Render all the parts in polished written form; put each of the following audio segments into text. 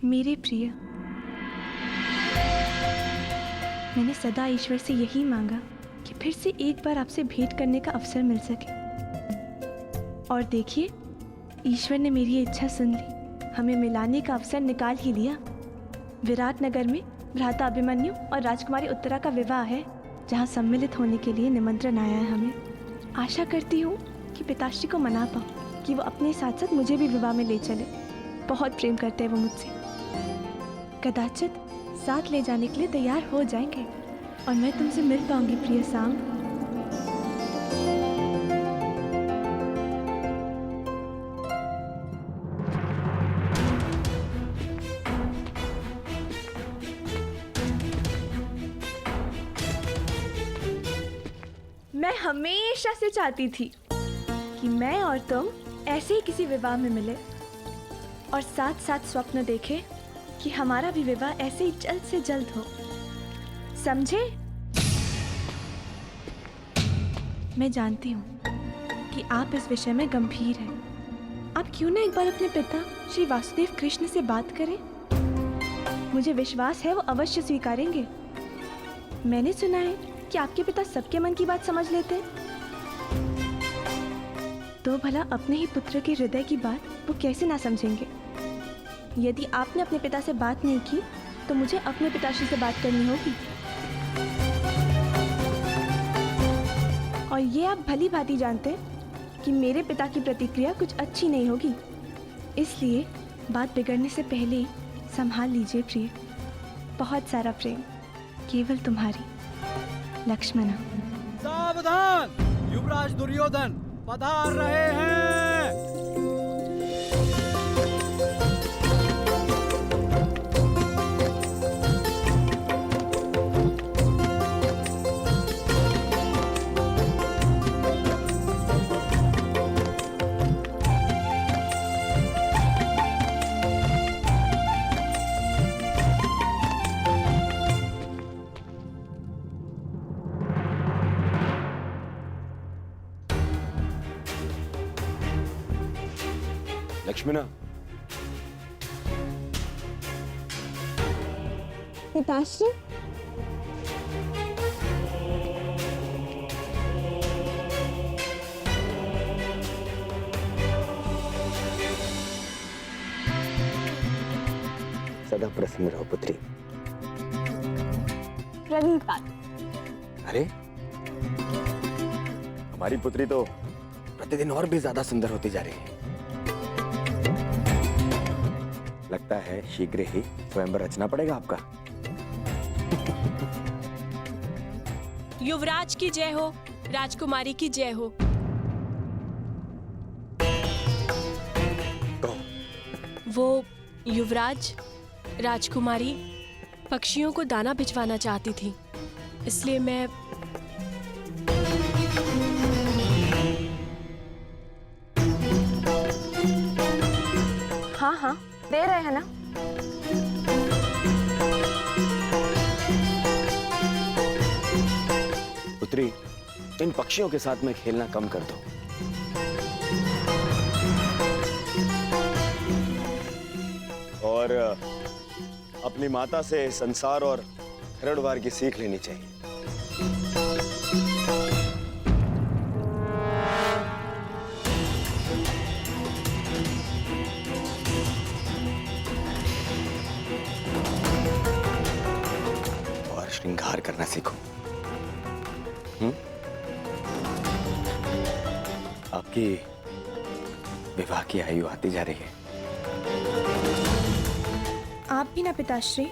मेरे प्रिय, मैंने सदा ईश्वर से यही मांगा कि फिर से एक बार आपसे भेंट करने का अवसर मिल सके। और देखिए, ईश्वर ने मेरी ये इच्छा सुन ली, हमें मिलाने का अवसर निकाल ही लिया। विराट नगर में भ्राता अभिमन्यु और राजकुमारी उत्तरा का विवाह है, जहाँ सम्मिलित होने के लिए निमंत्रण आया है हमें। आशा करती हूँ कि पिताश्री को मना पाऊँ कि वो अपने साथ साथ मुझे भी विवाह में ले चले। बहुत प्रेम करते हैं वो मुझसे। कदाचित साथ ले जाने के लिए तैयार हो जाएंगे और मैं तुमसे मिल पाऊंगी प्रिय सांग। मैं हमेशा से चाहती थी कि मैं और तुम ऐसे ही किसी विवाह में मिले और साथ साथ स्वप्न देखें कि हमारा भी विवाह ऐसे ही जल्द से जल्द हो। समझे? मैं जानती हूँ कि आप इस विषय में गंभीर हैं। आप क्यों ना एक बार अपने पिता श्री वासुदेव कृष्ण से बात करें? मुझे विश्वास है वो अवश्य स्वीकारेंगे। मैंने सुना है कि आपके पिता सबके मन की बात समझ लेते हैं। तो भला अपने ही पुत्र के हृदय की बात वो कैसे ना समझेंगे? यदि आपने अपने पिता से बात नहीं की तो मुझे अपने पिताश्री से बात करनी होगी। और ये आप भली भांति जानते हैं कि मेरे पिता की प्रतिक्रिया कुछ अच्छी नहीं होगी। इसलिए बात बिगड़ने से पहले संभाल लीजिए प्रिय। बहुत सारा प्रेम, केवल तुम्हारी लक्ष्मणा। सावधान, युवराज दुर्योधन पधार रहे हैं। लक्ष्मणा, पिताश्री, सदा प्रसन्न रहो पुत्री। रविपाल। अरे, हमारी पुत्री तो प्रतिदिन और भी ज्यादा सुंदर होती जा रही है। लगता है शीघ्र ही स्वयंवर रचना पड़ेगा आपका। युवराज की जय हो, राजकुमारी की जय हो। कहो। वो युवराज, राजकुमारी पक्षियों को दाना भिजवाना चाहती थी, इसलिए मैं हाँ हाँ, दे रहे हैं ना। पुत्री, इन पक्षियों के साथ में खेलना कम कर दो। और अपनी माता से संसार और खरड़वार की सीख लेनी चाहिए। श्रृंगार करना सीखो। आपकी विवाह की आयु आती जा रही है। आप भी ना पिताश्री।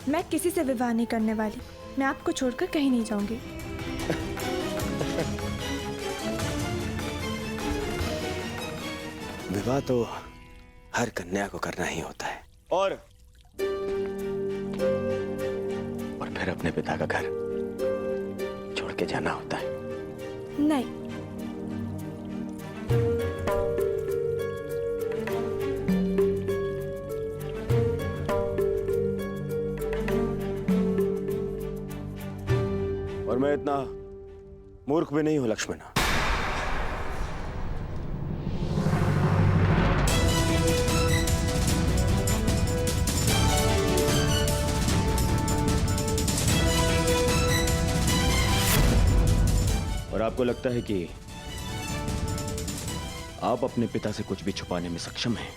मैं किसी से विवाह नहीं करने वाली। मैं आपको छोड़कर कहीं नहीं जाऊंगी। विवाह तो हर कन्या को करना ही होता है और फिर अपने पिता का घर छोड़ के जाना होता है। नहीं, और मैं इतना मूर्ख भी नहीं हूं लक्ष्मणा। आपको लगता है कि आप अपने पिता से कुछ भी छुपाने में सक्षम हैं?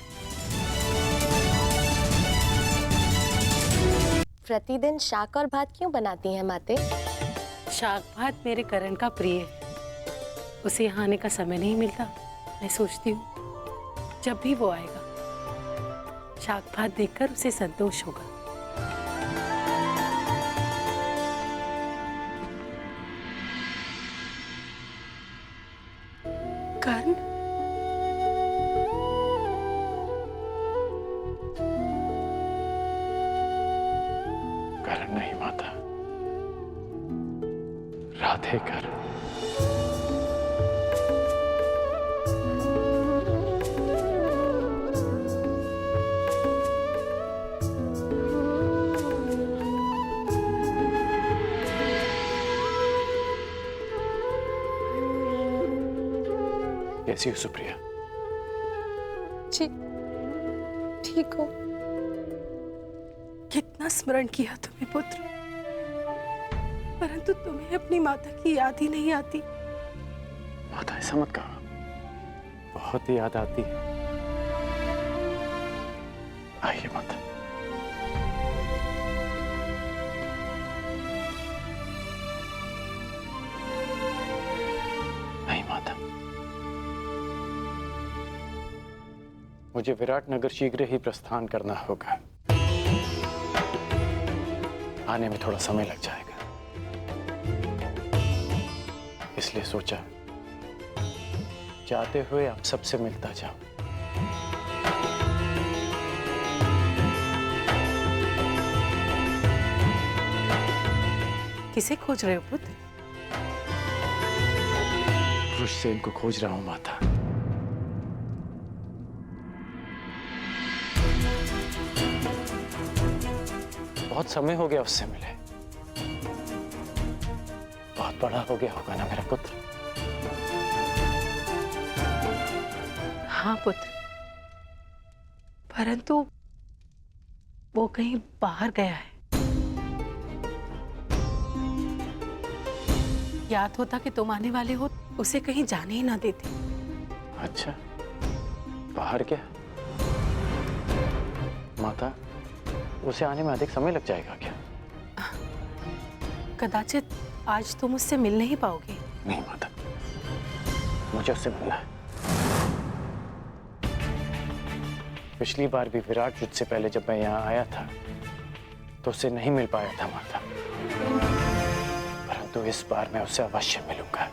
प्रतिदिन शाक और भात क्यों बनाती हैं माते? शाक भात मेरे करण का प्रिय है। उसे यहाँ आने का समय नहीं मिलता। मैं सोचती हूँ जब भी वो आएगा शाक भात देखकर उसे संतोष होगा। कर्ण, करण नहीं माता, राधे करण। कैसी हो सुप्रिया? जी ठीक हो? कितना स्मरण किया तुम्हें पुत्र, परंतु तुम्हें अपनी माता की याद ही नहीं आती। माता ऐसा मत कहो, बहुत ही याद आती है। आइए माता। नहीं माता, मुझे विराटनगर शीघ्र ही प्रस्थान करना होगा। आने में थोड़ा समय लग जाएगा, इसलिए सोचा जाते हुए आप सबसे मिलता जाऊं। किसे खोज रहे हो पुत्र? वृषसेन को खोज रहा हूं माता। बहुत समय हो गया उससे मिले। बहुत बड़ा हो गया होगा ना मेरा पुत्र? हाँ पुत्र, परंतु वो कहीं बाहर गया है। याद होता कि तुम आने वाले हो, उसे कहीं जाने ही ना देते। अच्छा, बाहर क्या? माता, उसे आने में अधिक समय लग जाएगा क्या? कदाचित आज तुम उससे मिल नहीं पाओगे। नहीं माता, मुझे उससे मिलना है। पिछली बार भी विराट युद्ध से पहले जब मैं यहाँ आया था तो उससे नहीं मिल पाया था माता, परंतु इस बार मैं उससे अवश्य मिलूंगा।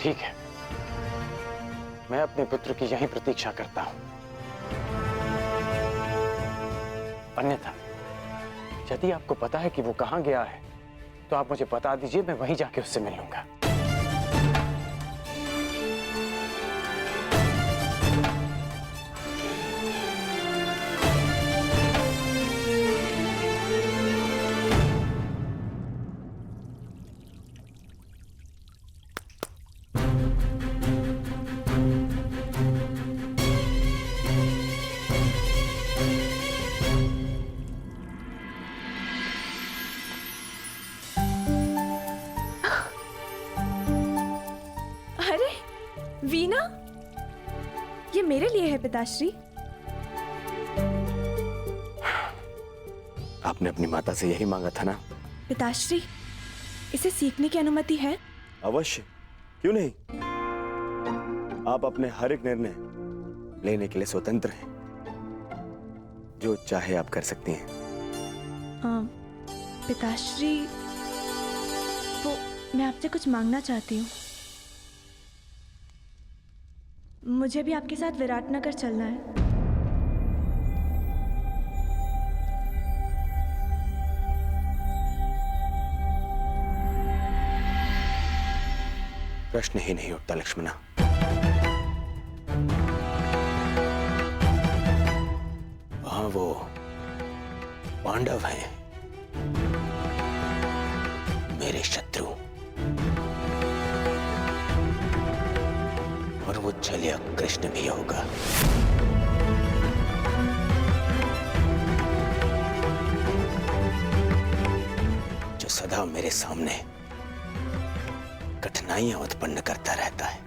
ठीक है, मैं अपने पुत्र की यहीं प्रतीक्षा करता हूं। अन्यथा यदि आपको पता है कि वो कहां गया है तो आप मुझे बता दीजिए, मैं वहीं जाके उससे मिल लूंगा। वीणा, ये मेरे लिए है पिताश्री। आपने अपनी माता से यही मांगा था ना? पिताश्री, इसे सीखने की अनुमति है? अवश्य, क्यों नहीं? आप अपने हर एक निर्णय लेने के लिए स्वतंत्र हैं। जो चाहे आप कर सकती हैं। पिताश्री, वो मैं आपसे कुछ मांगना चाहती हूँ। मुझे भी आपके साथ विराटनगर चलना है। प्रश्न ही नहीं उठता लक्ष्मणा। वहां वो पांडव हैं, मेरे शत्रु, और वो छलिया कृष्ण भी होगा। जो सदा मेरे सामने कठिनाइयां उत्पन्न करता रहता है।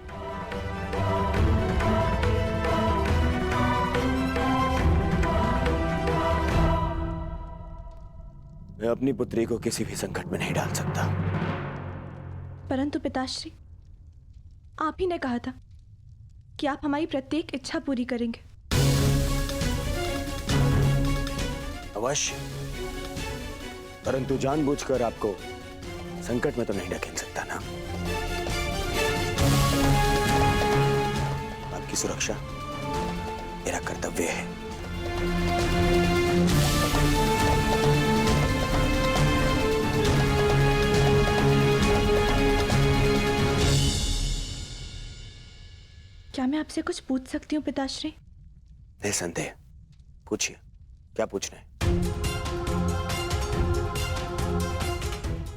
मैं अपनी पुत्री को किसी भी संकट में नहीं डाल सकता। परंतु पिताश्री, आप ही ने कहा था कि आप हमारी प्रत्येक इच्छा पूरी करेंगे। अवश्य, परंतु जानबूझकर आपको संकट में तो नहीं ढकेल सकता ना। आपकी सुरक्षा मेरा कर्तव्य है। क्या मैं आपसे कुछ पूछ सकती हूँ पिताश्री? निसंदेह पूछिए, क्या पूछना है?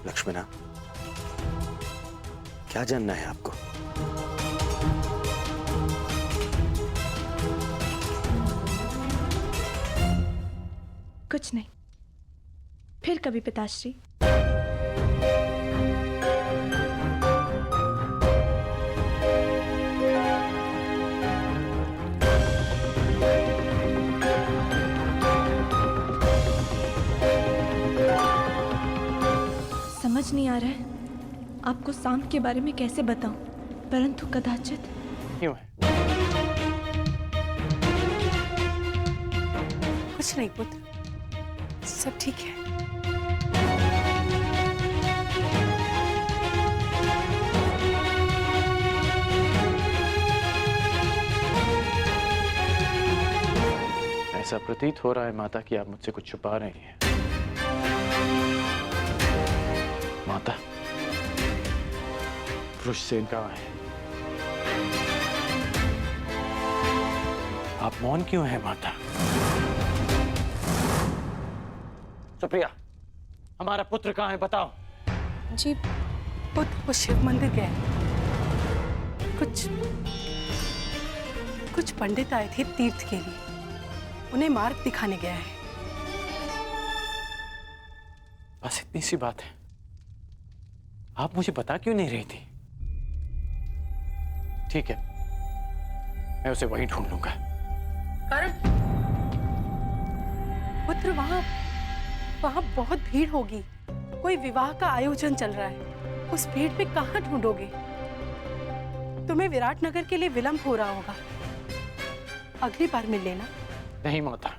लक्ष्मणा, क्या जानना है आपको? कुछ नहीं, फिर कभी पिताश्री। समझ नहीं आ रहा है आपको सांप के बारे में कैसे बताऊं, परंतु कदाचित। क्यों है? कुछ नहीं पुत्र, सब ठीक है। ऐसा प्रतीत हो रहा है माता कि आप मुझसे कुछ छुपा रही हैं। माता, वृषसेन कहाँ है? आप मौन क्यों हैं माता? सुप्रिया, हमारा पुत्र कहाँ है बताओ। जी पुत्र वो शिव मंदिर गए। कुछ पंडित आए थे तीर्थ के लिए, उन्हें मार्ग दिखाने गया है। बस इतनी सी बात है। आप मुझे बता क्यों नहीं रही थी? ठीक है, मैं उसे वहीं ढूंढ लूंगा। करण, पुत्र वहां बहुत भीड़ होगी। कोई विवाह का आयोजन चल रहा है। उस भीड़ में कहां ढूंढोगे? तुम्हें विराटनगर के लिए विलंब हो रहा होगा। अगली बार मिल लेना। नहीं माता,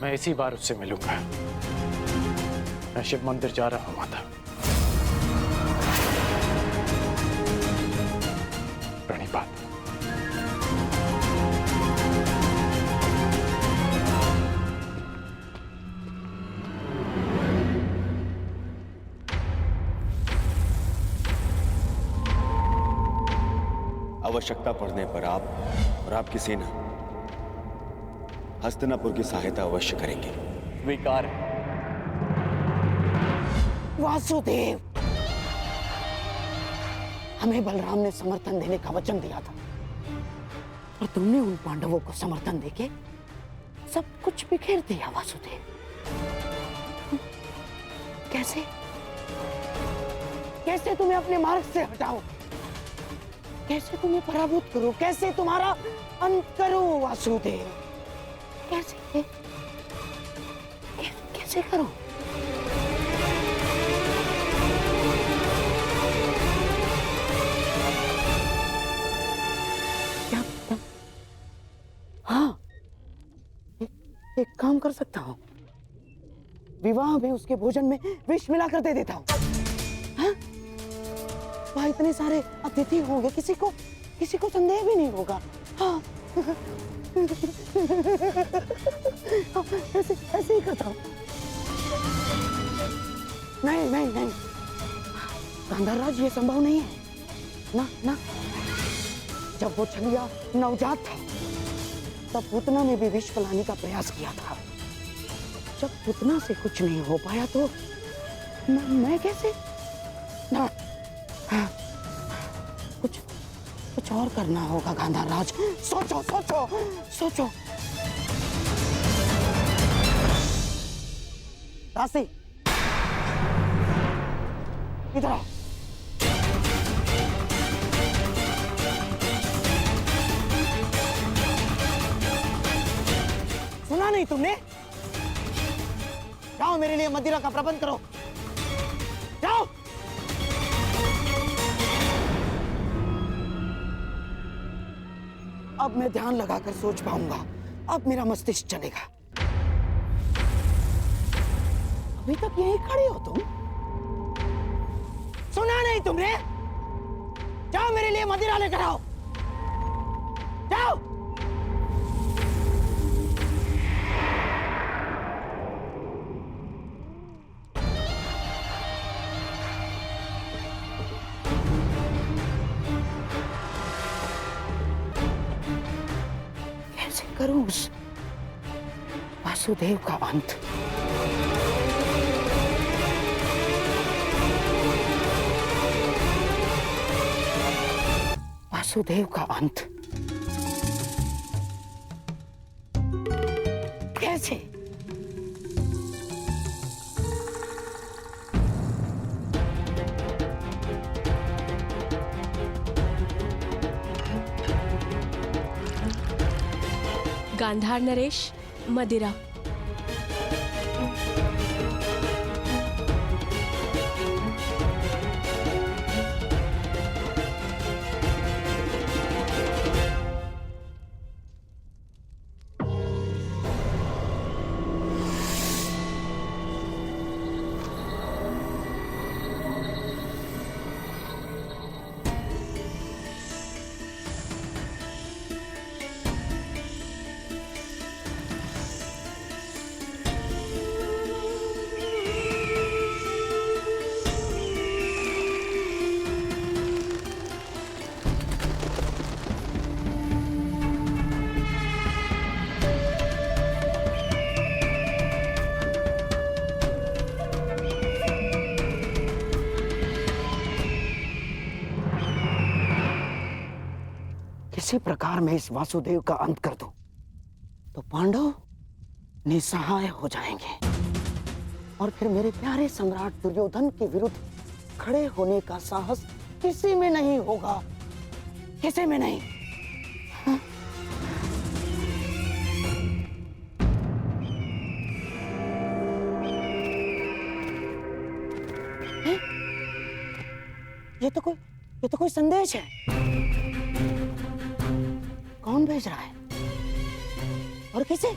मैं इसी बार उससे मिलूंगा। मैं शिव मंदिर जा रहा हूं माता। प्रणिपात। आवश्यकता पड़ने पर आप और आपकी सेना हस्तिनापुर की सहायता अवश्य करेंगे। स्वीकार है। वासुदेव, हमें बलराम ने समर्थन देने का वचन दिया था, और तुमने उन पांडवों को समर्थन देके सब कुछ बिखेर दिया। वासुदेव, कैसे कैसे तुम्हें अपने मार्ग से हटाओ, कैसे तुम्हें पराभूत करूं, कैसे तुम्हारा अंत करूं? वासुदेव, कैसे कैसे करूं? क्या? हाँ, एक काम कर सकता हूं। विवाह में उसके भोजन में विष मिलाकर दे देता हूं। हाँ? वहाँ इतने सारे अतिथि होंगे, किसी को संदेह भी नहीं होगा। हाँ। ऐसे ही करता हूँ। नहीं, गांधारराज, ये संभव नहीं है। ना, जब वो छलिया नवजात था, तब पूतना ने भी विष पिलाने का प्रयास किया था। जब पूतना से कुछ नहीं हो पाया तो मैं कैसे? ना, कुछ और करना होगा गांधारराज। सोचो। दासी, इधर आओ। सुना नहीं तुमने? जाओ मेरे लिए मदिरा का प्रबंध करो, जाओ। अब मैं ध्यान लगाकर सोच पाऊंगा, अब मेरा मस्तिष्क चलेगा। अभी तक यहीं खड़े हो तुम? सुना नहीं तुमने? जाओ मेरे लिए मदिरा लेकर आओ, जाओ। कैसे करूं उस वासुदेव का अंत? वासुदेव का अंत कैसे? गांधार नरेश, मदिरा। किसी प्रकार मैं इस वासुदेव का अंत कर दूं तो पांडव निसहाय हो जाएंगे और फिर मेरे प्यारे सम्राट दुर्योधन के विरुद्ध खड़े होने का साहस किसी में नहीं होगा, किसी में नहीं। हाँ? ये तो कोई संदेश है। कौन भेज रहा है और किसे?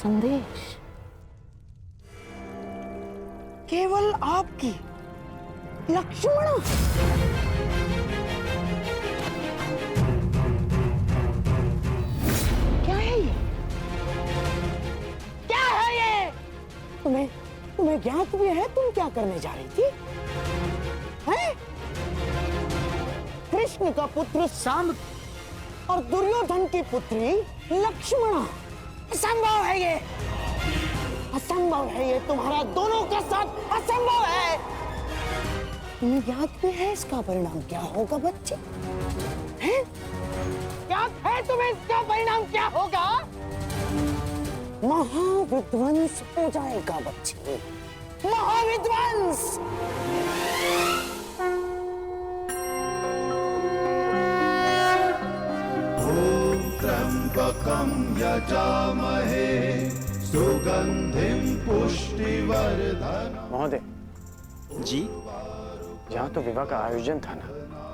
संदेश केवल आपकी लक्ष्मण। क्या है ये? क्या है ये? तुम्हें ज्ञात भी है तुम क्या करने जा रही थी? हैं? कृष्ण का पुत्र सांब और दुर्योधन की पुत्री लक्ष्मणा। असंभव है ये, असंभव है ये, तुम्हारा दोनों का साथ असंभव है। तुम्हें याद भी है इसका परिणाम क्या होगा बच्चे? हैं? याद है तुम्हें इसका परिणाम क्या होगा? महाविध्वंस हो जाएगा बच्चे, महाविध्वंस। त्र्यंबकं यजामहे सुगंधिं पुष्टिवर्धनम्। महोदय जी, यहाँ तो विवाह का आयोजन था ना,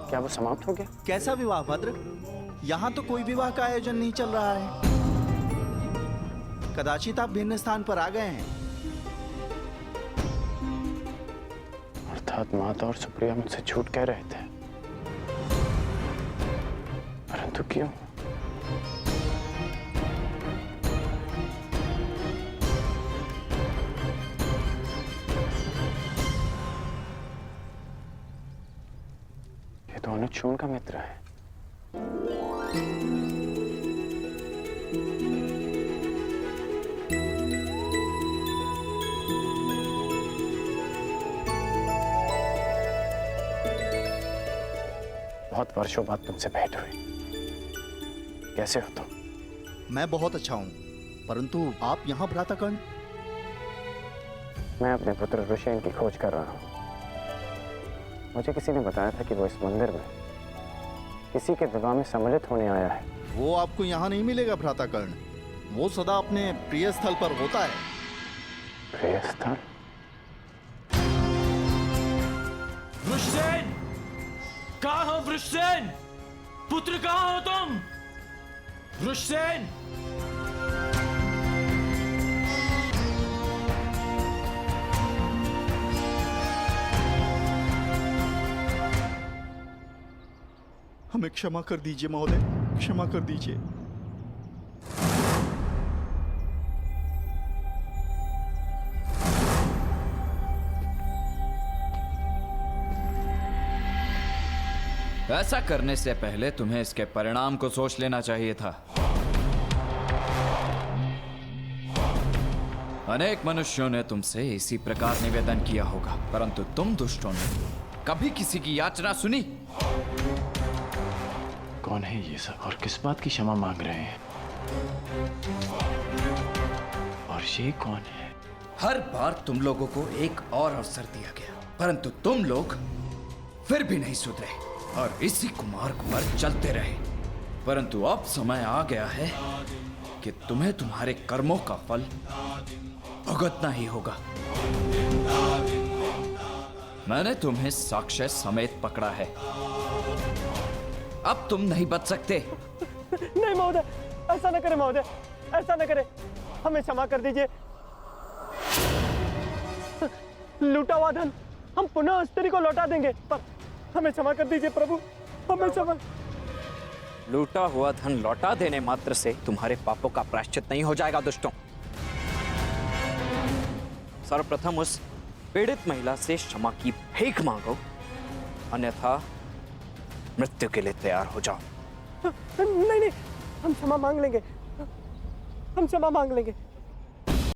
क्या वो समाप्त हो गया? कैसा विवाह भद्र? यहाँ तो कोई विवाह का आयोजन नहीं चल रहा है। कदाचित आप भिन्न स्थान पर आ गए हैं। अर्थात माता और सुप्रिया मुझसे झूठ कह रहे थे, परंतु क्यों? ये तो अनुज का मित्र है। बहुत वर्षों बाद तुमसे भेंट हुई। कैसे हो तुम? मैं बहुत अच्छा हूँ, परंतु आप यहाँ भ्राताकर्ण? मैं अपने पुत्र ऋषेन की खोज कर रहा हूँ। मुझे किसी ने बताया था कि वो इस मंदिर में किसी के विवाह में सम्मिलित होने आया है। वो आपको यहाँ नहीं मिलेगा भ्राताकर्ण, वो सदा अपने प्रिय स्थल पर होता है। प्रिय स्थल? वृषसेन! कहाँ हो वृषसेन? पुत्र कहाँ हो तुम? वृषसेन! हमें क्षमा कर दीजिए महोदय, क्षमा कर दीजिए। ऐसा करने से पहले तुम्हें इसके परिणाम को सोच लेना चाहिए था। अनेक मनुष्यों ने तुमसे इसी प्रकार निवेदन किया होगा, परंतु तुम दुष्टों ने कभी किसी की याचना सुनी? कौन है ये सब और किस बात की क्षमा मांग रहे हैं? और ये कौन है? हर बार तुम लोगों को एक और अवसर दिया गया, परंतु तुम लोग फिर भी नहीं सुधरे और इसी कुमार्ग पर चलते रहे। परंतु अब समय आ गया है कि तुम्हें तुम्हारे कर्मों का फल भुगतना ही होगा। मैंने तुम्हें साक्ष्य समेत पकड़ा है, अब तुम नहीं बच सकते। नहीं महोदय, ऐसा न करें महोदय, ऐसा न करें, हमें क्षमा कर दीजिए। लूटा हुआ धन हम पुनः स्त्री को लौटा देंगे, पर हमें क्षमा कर दीजिए प्रभु, हमें क्षमा। लूटा हुआ धन लौटा देने मात्र से तुम्हारे पापों का प्रायश्चित नहीं हो जाएगा दुष्टों। सर्वप्रथम उस पीड़ित महिला से क्षमा की भीख मांगो, अन्यथा मृत्यु के लिए तैयार हो जाओ। नहीं नहीं, हम क्षमा मांग लेंगे, हम क्षमा मांग लेंगे।